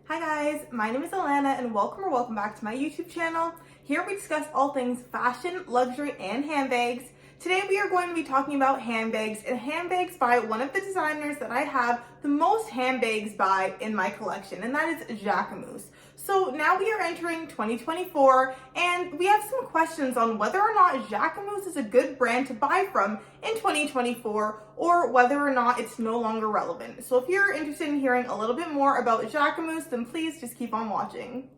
Hi guys, my name is Alana and welcome back to my YouTube channel. Here we discuss all things fashion, luxury, and handbags. Today we are going to be talking about handbags and handbags by one of the designers that I have the most handbags by in my collection, and that is Jacquemus. So now we are entering 2024 and we have some questions on whether or not Jacquemus is a good brand to buy from in 2024 or whether or not it's no longer relevant. So if you're interested in hearing a little bit more about Jacquemus, then please just keep on watching.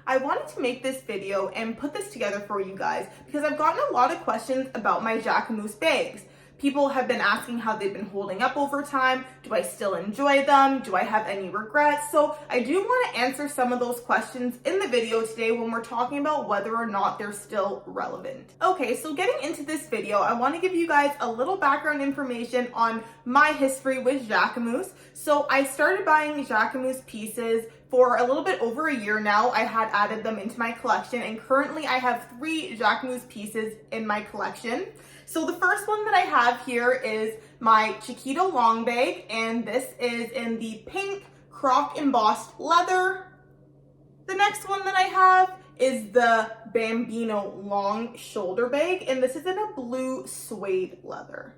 I wanted to make this video and put this together for you guys because I've gotten a lot of questions about my Jacquemus bags. People have been asking how they've been holding up over time. Do I still enjoy them? Do I have any regrets? So I do want to answer some of those questions in the video today when we're talking about whether or not they're still relevant. Okay, so getting into this video, I want to give you guys a little background information on my history with Jacquemus. So I started buying Jacquemus pieces for a little bit over a year now. I had added them into my collection and currently I have 3 Jacquemus pieces in my collection. So the first one that I have here is my Chiquito long bag, and this is in the pink croc embossed leather. The next one that I have is the Bambino long shoulder bag, and this is in a blue suede leather.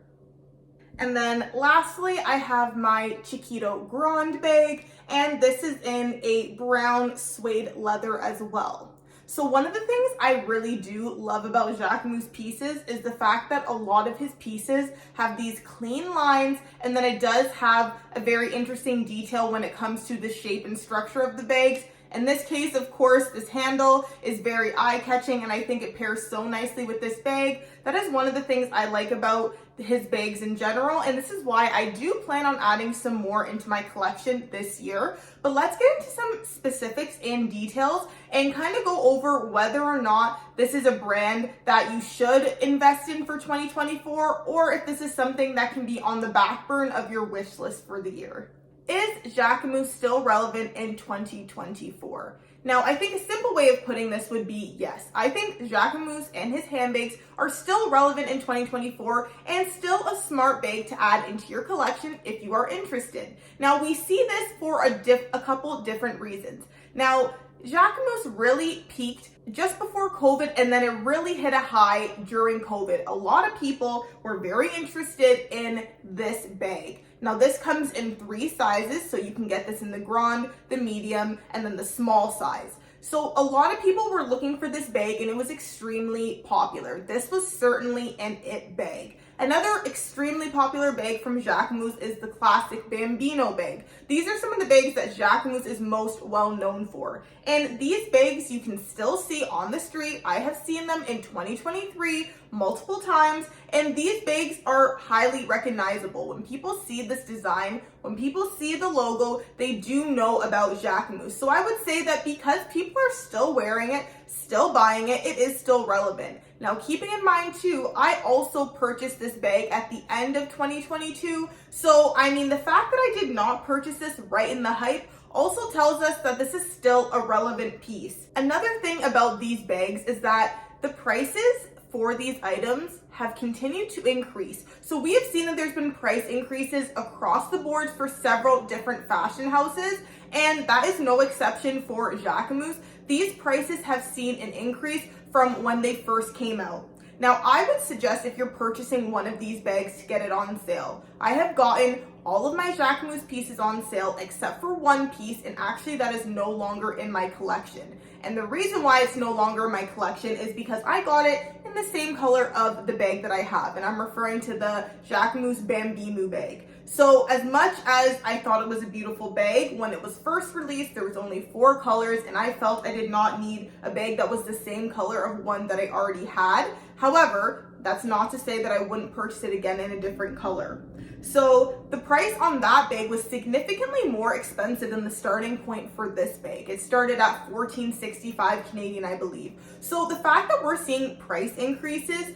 And then lastly, I have my Chiquito Grande bag, and this is in a brown suede leather as well. So one of the things I really do love about Jacquemus pieces is the fact that a lot of his pieces have these clean lines, and then it does have a very interesting detail when it comes to the shape and structure of the bags. In this case, of course, this handle is very eye-catching and I think it pairs so nicely with this bag. That is one of the things I like about his bags in general, and this is why I do plan on adding some more into my collection this year. But let's get into some specifics and details and kind of go over whether or not this is a brand that you should invest in for 2024 or if this is something that can be on the back burner of your wish list for the year. Is Jacquemus still relevant in 2024? Now, I think a simple way of putting this would be yes. I think Jacquemus and his handbags are still relevant in 2024 and still a smart bag to add into your collection if you are interested. Now, we see this for a couple different reasons. Now, Jacquemus really peaked just before COVID, and then it really hit a high during COVID. A lot of people were very interested in this bag. Now this comes in 3 sizes, so you can get this in the grande, the medium, and then the small size. So a lot of people were looking for this bag and it was extremely popular. This was certainly an it bag. Another extremely popular bag from Jacquemus is the classic Bambino bag. These are some of the bags that Jacquemus is most well known for. And these bags you can still see on the street. I have seen them in 2023 multiple times, and these bags are highly recognizable. When people see this design, when people see the logo, they do know about Jacquemus. So I would say that because people are still wearing it, still buying it, it is still relevant. Now, keeping in mind too, I also purchased this bag at the end of 2022. So, I mean, the fact that I did not purchase this right in the hype also tells us that this is still a relevant piece. Another thing about these bags is that the prices for these items have continued to increase. So we have seen that there's been price increases across the board for several different fashion houses, and that is no exception for Jacquemus. These prices have seen an increase from when they first came out. Now, I would suggest if you're purchasing one of these bags to get it on sale. I have gotten all of my Jacquemus pieces on sale except for one piece, and actually that is no longer in my collection. And the reason why it's no longer in my collection is because I got it in the same color of the bag that I have, and I'm referring to the Jacquemus Bambino bag. So as much as I thought it was a beautiful bag, when it was first released, there was only 4 colors, and I felt I did not need a bag that was the same color of one that I already had. However, that's not to say that I wouldn't purchase it again in a different color. So the price on that bag was significantly more expensive than the starting point for this bag. It started at $14.65 Canadian, I believe. So the fact that we're seeing price increases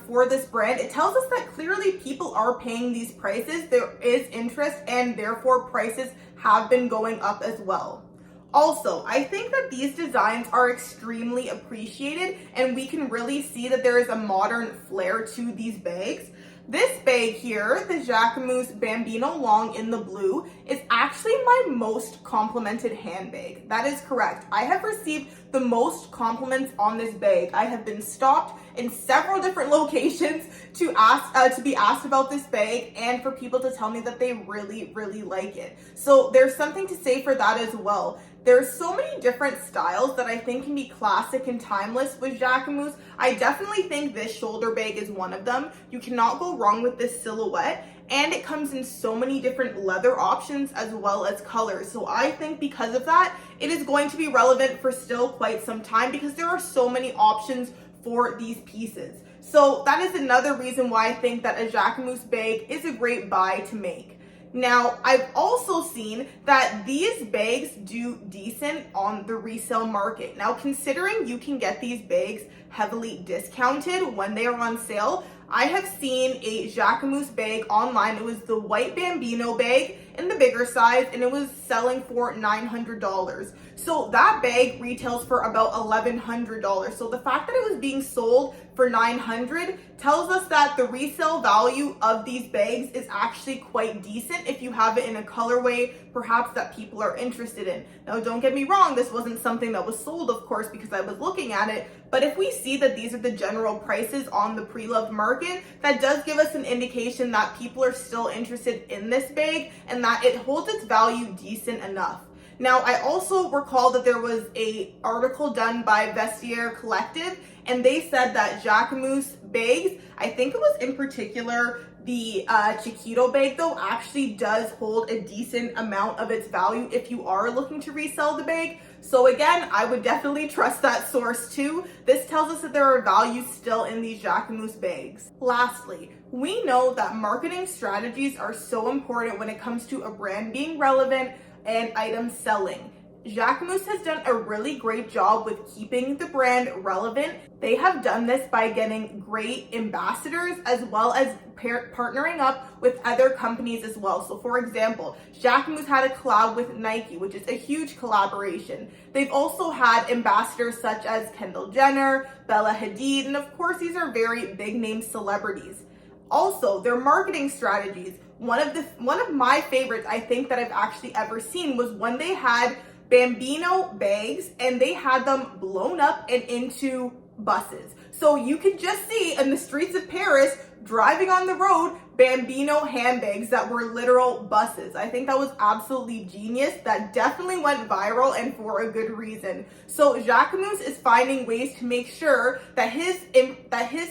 for this brand, it tells us that clearly people are paying these prices. There is interest, and therefore prices have been going up as well. Also, I think that these designs are extremely appreciated, and we can really see that there is a modern flair to these bags. This bag here, the Jacquemus Bambino Long in the blue, is actually my most complimented handbag. That is correct. I have received the most compliments on this bag. I have been stopped in several different locations to be asked about this bag and for people to tell me that they really, really like it. So there's something to say for that as well. There's so many different styles that I think can be classic and timeless with Jacquemus. I definitely think this shoulder bag is one of them. You cannot go wrong with this silhouette, and it comes in so many different leather options as well as colors. So I think because of that, it is going to be relevant for still quite some time because there are so many options for these pieces. So that is another reason why I think that a Jacquemus bag is a great buy to make. Now, I've also seen that these bags do decent on the resale market. Now, considering you can get these bags heavily discounted when they are on sale, I have seen a Jacquemus bag online. It was the white Bambino bag in the bigger size, and it was selling for $900. So that bag retails for about $1,100. So the fact that it was being sold for $900 tells us that the resale value of these bags is actually quite decent if you have it in a colorway perhaps that people are interested in. Now, don't get me wrong, this wasn't something that was sold, of course, because I was looking at it, but if we see that these are the general prices on the pre-loved market, that does give us an indication that people are still interested in this bag and that it holds its value decent enough. Now, I also recall that there was an article done by Vestiaire Collective, and they said that Jacquemus bags, I think it was in particular the Chiquito bag though, actually does hold a decent amount of its value if you are looking to resell the bag. So again, I would definitely trust that source too. This tells us that there are values still in these Jacquemus bags. Lastly, we know that marketing strategies are so important when it comes to a brand being relevant and items selling. Jacquemus has done a really great job with keeping the brand relevant. They have done this by getting great ambassadors as well as partnering up with other companies as well. So for example, Jacquemus had a collab with Nike, which is a huge collaboration. They've also had ambassadors such as Kendall Jenner, Bella Hadid, and of course these are very big name celebrities. Also, their marketing strategies, one of my favorites I think that I've actually ever seen was when they had Bambino bags and they had them blown up and into buses. So you could just see in the streets of Paris, driving on the road, Bambino handbags that were literal buses. I think that was absolutely genius. That definitely went viral and for a good reason. So Jacquemus is finding ways to make sure that his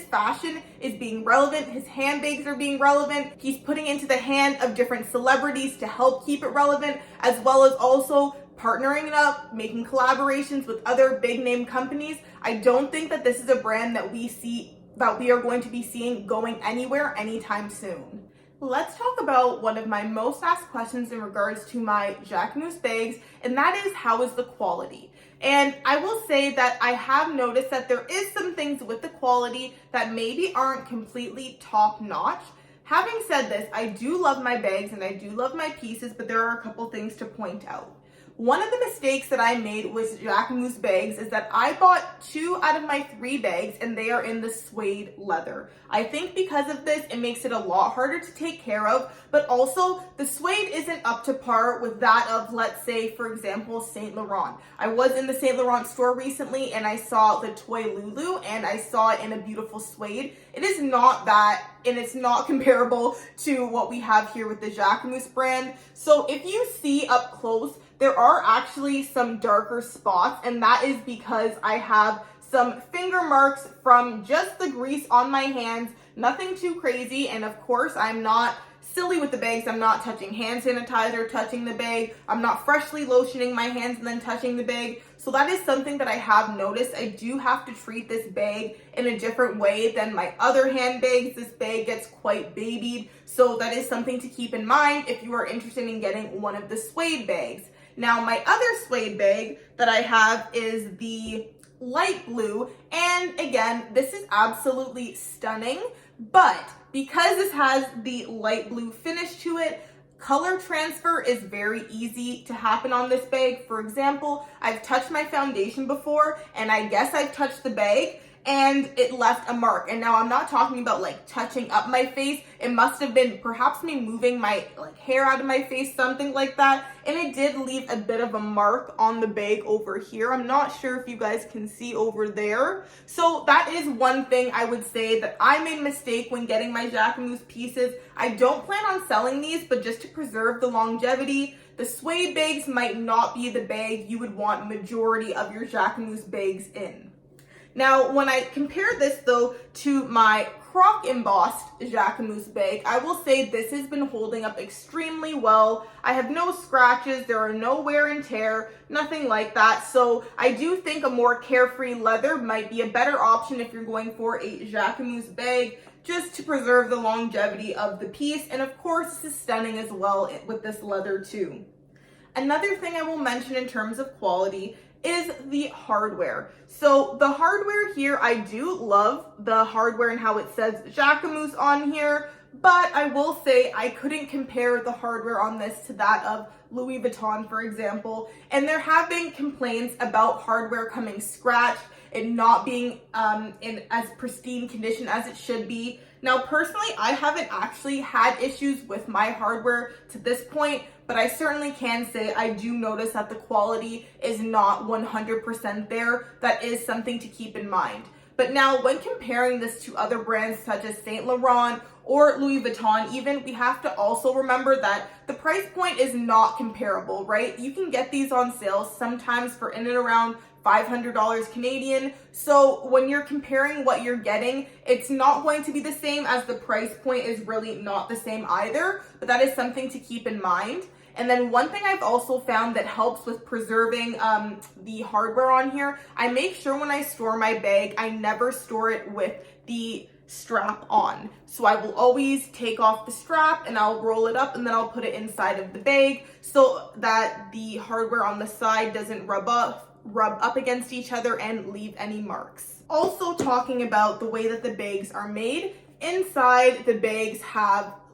fashion is being relevant, his handbags are being relevant. He's putting into the hand of different celebrities to help keep it relevant, as well as also partnering it up, making collaborations with other big name companies. I don't think that this is a brand that we are going to be seeing going anywhere anytime soon. Let's talk about one of my most asked questions in regards to my Jacquemus bags, and that is, how is the quality? And I will say that I have noticed that there is some things with the quality that maybe aren't completely top notch. Having said this, I do love my bags and I do love my pieces, but there are a couple things to point out. One of the mistakes that I made with Jacquemus bags is that I bought 2 out of my 3 bags and they are in the suede leather. I think because of this, it makes it a lot harder to take care of, but also the suede isn't up to par with that of, let's say, for example, Saint Laurent. I was in the Saint Laurent store recently and I saw the Toy Lulu and I saw it in a beautiful suede. It is not that, and it's not comparable to what we have here with the Jacquemus brand. So if you see up close, there are actually some darker spots, and that is because I have some finger marks from just the grease on my hands, nothing too crazy. And of course, I'm not silly with the bags. I'm not touching hand sanitizer, touching the bag. I'm not freshly lotioning my hands and then touching the bag. So that is something that I have noticed. I do have to treat this bag in a different way than my other handbags. This bag gets quite babied. So that is something to keep in mind if you are interested in getting one of the suede bags. Now, my other suede bag that I have is the light blue. And again, this is absolutely stunning, but because this has the light blue finish to it, color transfer is very easy to happen on this bag. For example, I've touched my foundation before, and I guess I've touched the bag, and it left a mark. And now I'm not talking about like touching up my face. It must have been perhaps me moving my like hair out of my face, something like that. And it did leave a bit of a mark on the bag over here. I'm not sure if you guys can see over there. So that is one thing I would say that I made a mistake when getting my Jacquemus pieces. I don't plan on selling these, but just to preserve the longevity, the suede bags might not be the bag you would want majority of your Jacquemus bags in. Now, when I compare this though to my croc embossed Jacquemus bag, I will say this has been holding up extremely well. I have no scratches, there are no wear and tear, nothing like that. So I do think a more carefree leather might be a better option if you're going for a Jacquemus bag, just to preserve the longevity of the piece. And of course, this is stunning as well with this leather too. Another thing I will mention in terms of quality is the hardware. So the hardware here, I do love the hardware and how it says Jacquemus on here, but I will say I couldn't compare the hardware on this to that of Louis Vuitton, for example. And there have been complaints about hardware coming scratched and not being in as pristine condition as it should be. Now, personally, I haven't actually had issues with my hardware to this point, but I certainly can say I do notice that the quality is not 100% there. That is something to keep in mind. But now, when comparing this to other brands such as Saint Laurent or Louis Vuitton even, we have to also remember that the price point is not comparable, right? You can get these on sale sometimes for in and around $500 Canadian. So when you're comparing what you're getting, it's not going to be the same, as the price point is really not the same either, but that is something to keep in mind. And then one thing I've also found that helps with preserving the hardware on here, I make sure when I store my bag, I never store it with the strap on. So I will always take off the strap and I'll roll it up and then I'll put it inside of the bag so that the hardware on the side doesn't rub up against each other and leave any marks. Also, talking about the way that the bags are made, inside the bags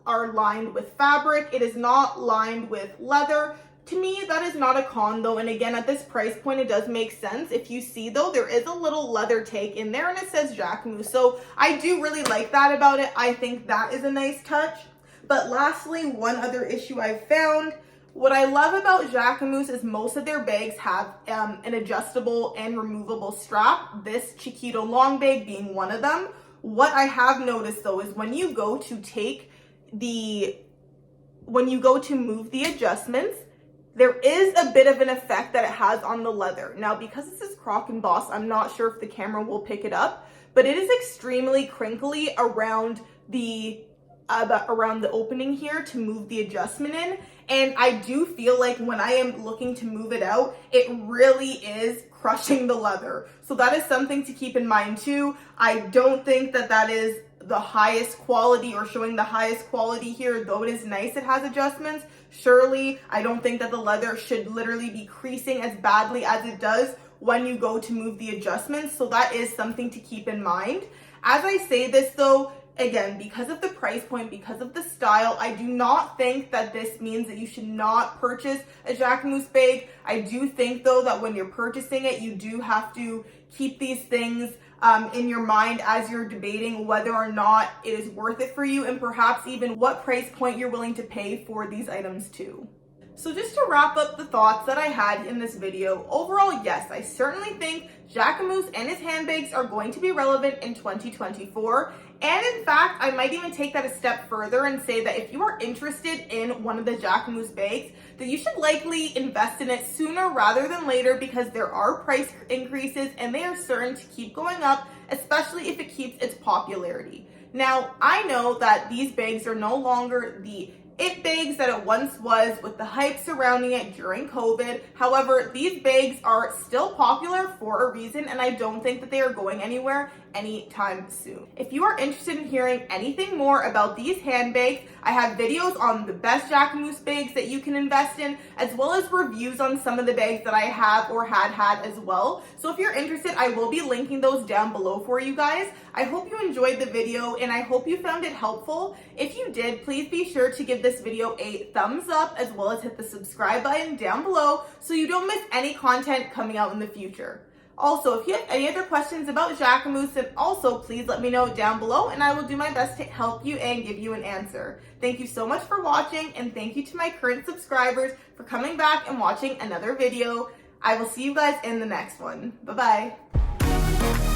are lined with fabric. It is not lined with leather. To me, that is not a con though, and again, at this price point, it does make sense. If you see though, there is a little leather take in there and it says Jacquemus, so I do really like that about it. I think that is a nice touch. But lastly, one other issue I've found, what I love about Jacquemus is most of their bags have an adjustable and removable strap, this Chiquito long bag being one of them. What I have noticed though is when you go to move the adjustments, there is a bit of an effect that it has on the leather. Now, because this is croc embossed, I'm not sure if the camera will pick it up, but it is extremely crinkly around the opening here to move the adjustment in. And I do feel like when I am looking to move it out, it really is crushing the leather. So that is something to keep in mind too. I don't think that that is the highest quality or showing the highest quality here, though it is nice it has adjustments. Surely, I don't think that the leather should literally be creasing as badly as it does when you go to move the adjustments. So that is something to keep in mind. As I say this though, again, because of the price point, because of the style, I do not think that this means that you should not purchase a Jacquemus bag. I do think though that when you're purchasing it, you do have to keep these things in your mind as you're debating whether or not it is worth it for you, and perhaps even what price point you're willing to pay for these items too. So just to wrap up the thoughts that I had in this video, overall, yes, I certainly think Jacquemus and his handbags are going to be relevant in 2024. And in fact, I might even take that a step further and say that if you are interested in one of the Jacquemus bags, that you should likely invest in it sooner rather than later, because there are price increases and they are certain to keep going up, especially if it keeps its popularity. Now, I know that these bags are no longer the it bags that it once was with the hype surrounding it during COVID. However, these bags are still popular for a reason, and I don't think that they are going anywhere anytime soon. If you are interested in hearing anything more about these handbags, I have videos on the best Jacquemus bags that you can invest in, as well as reviews on some of the bags that I have or had as well. So if you're interested, I will be linking those down below for you guys. I hope you enjoyed the video and I hope you found it helpful. If you did, please be sure to give this video a thumbs up, as well as hit the subscribe button down below so you don't miss any content coming out in the future. Also, if you have any other questions about Jacquemus, then also please let me know down below and I will do my best to help you and give you an answer. Thank you so much for watching, and thank you to my current subscribers for coming back and watching another video. I will see you guys in the next one. Bye-bye.